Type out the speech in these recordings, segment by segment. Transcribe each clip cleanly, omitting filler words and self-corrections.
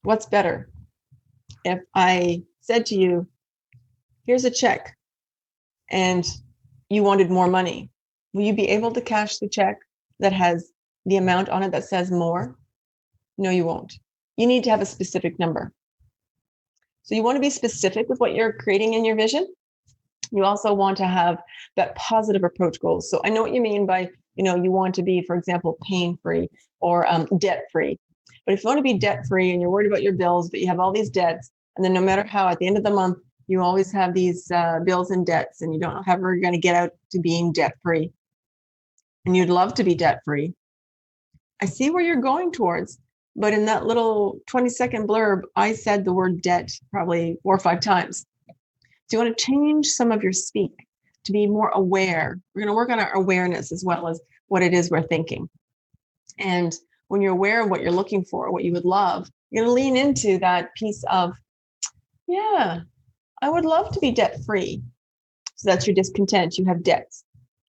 What's better? If I said to you, here's a check, and you wanted more money, will you be able to cash the check that has the amount on it that says more? No, you won't. You need to have a specific number. So you want to be specific with what you're creating in your vision. You also want to have that positive approach goals. So I know what you mean by, you want to be, for example, pain-free or debt-free. But if you want to be debt-free and you're worried about your bills, but you have all these debts, and then no matter how, at the end of the month, you always have these bills and debts, and you don't know how you're going to get out to being debt-free. And you'd love to be debt-free. I see where you're going towards, but in that little 20-second blurb, I said the word debt probably 4 or 5 times. So you want to change some of your speak to be more aware. We're going to work on our awareness as well as what it is we're thinking. And when you're aware of what you're looking for, what you would love, you're going to lean into that piece of, yeah, I would love to be debt-free. So that's your discontent. You have debts.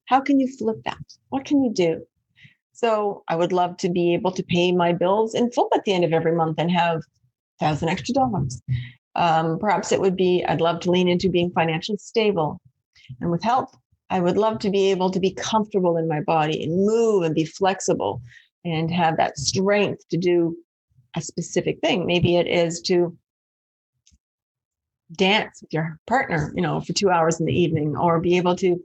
How can you flip that? What can you do? So I would love to be able to pay my bills in full at the end of every month and have $1,000 extra. Perhaps it would be, I'd love to lean into being financially stable. And with health, I would love to be able to be comfortable in my body and move and be flexible and have that strength to do a specific thing. Maybe it is to dance with your partner, for 2 hours in the evening, or be able to,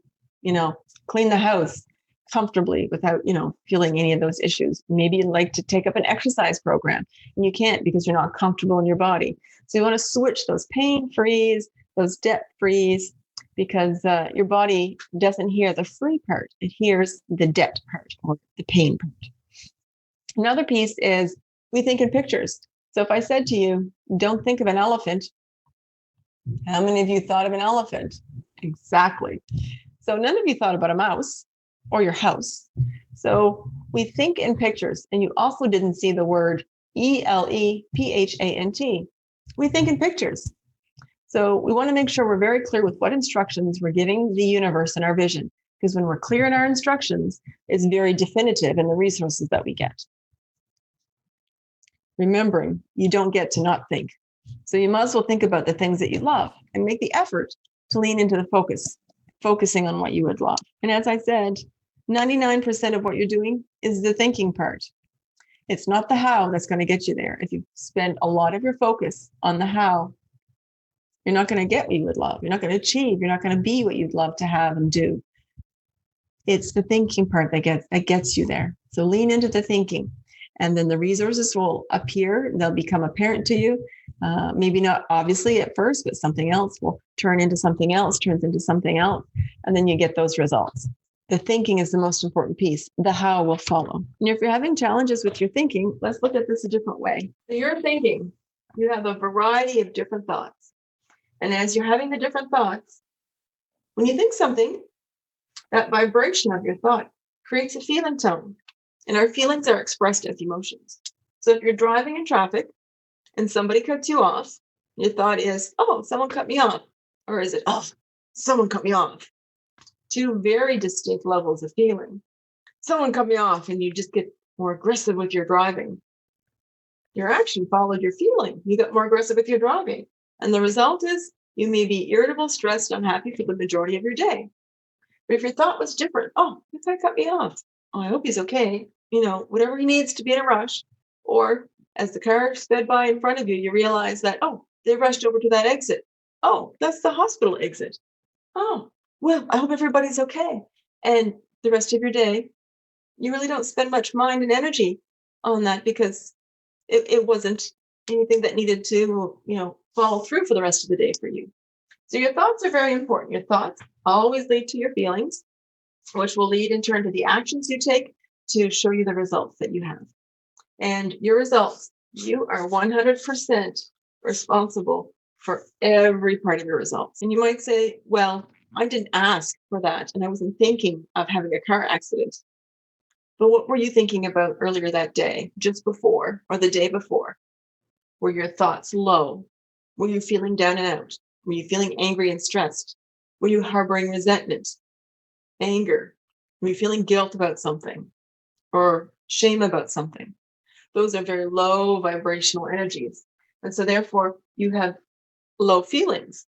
clean the house comfortably without, feeling any of those issues. Maybe you'd like to take up an exercise program and you can't because you're not comfortable in your body. So you want to switch those pain-frees, those debt-frees, because your body doesn't hear the free part. It hears the debt part or the pain part. Another piece is we think in pictures. So if I said to you, don't think of an elephant, how many of you thought of an elephant? Exactly. So none of you thought about a mouse or your house. So we think in pictures, and you also didn't see the word ELEPHANT. We think in pictures. So we want to make sure we're very clear with what instructions we're giving the universe in our vision, because when we're clear in our instructions, it's very definitive in the resources that we get. Remembering, you don't get to not think. So you might as well think about the things that you love and make the effort to lean into the focusing on what you would love. And as I said, 99% of what you're doing is the thinking part. It's not the how that's going to get you there. If you spend a lot of your focus on the how, you're not going to get what you would love. You're not going to achieve. You're not going to be what you'd love to have and do. It's the thinking part that gets you there. So lean into the thinking, and then the resources will appear. They'll become apparent to you. Maybe not obviously at first, but something else will turn into something else, turns into something else, and then you get those results. The thinking is the most important piece. The how will follow. And if you're having challenges with your thinking, let's look at this a different way. So you're thinking, you have a variety of different thoughts. And as you're having the different thoughts, when you think something, that vibration of your thought creates a feeling tone. And our feelings are expressed as emotions. So if you're driving in traffic and somebody cuts you off, your thought is, oh, someone cut me off. Or is it, oh, someone cut me off? Two very distinct levels of feeling. Someone cut me off, and you just get more aggressive with your driving. Your action followed your feeling. You got more aggressive with your driving. And the result is you may be irritable, stressed, unhappy for the majority of your day. But if your thought was different, oh, this guy cut me off. Oh, I hope he's okay. Whatever he needs to be in a rush. Or as the car sped by in front of you, you realize that, oh, they rushed over to that exit. Oh, that's the hospital exit. Oh, well, I hope everybody's okay. And the rest of your day, you really don't spend much mind and energy on that because it wasn't anything that needed to, follow through for the rest of the day for you. So your thoughts are very important. Your thoughts always lead to your feelings, which will lead in turn to the actions you take to show you the results that you have. And your results, you are 100% responsible for every part of your results. And you might say, well, I didn't ask for that, and I wasn't thinking of having a car accident. But what were you thinking about earlier that day, just before, or the day before? Were your thoughts low? Were you feeling down and out? Were you feeling angry and stressed? Were you harboring resentment, anger? Were you feeling guilt about something or shame about something? Those are very low vibrational energies. And so therefore you have low feelings.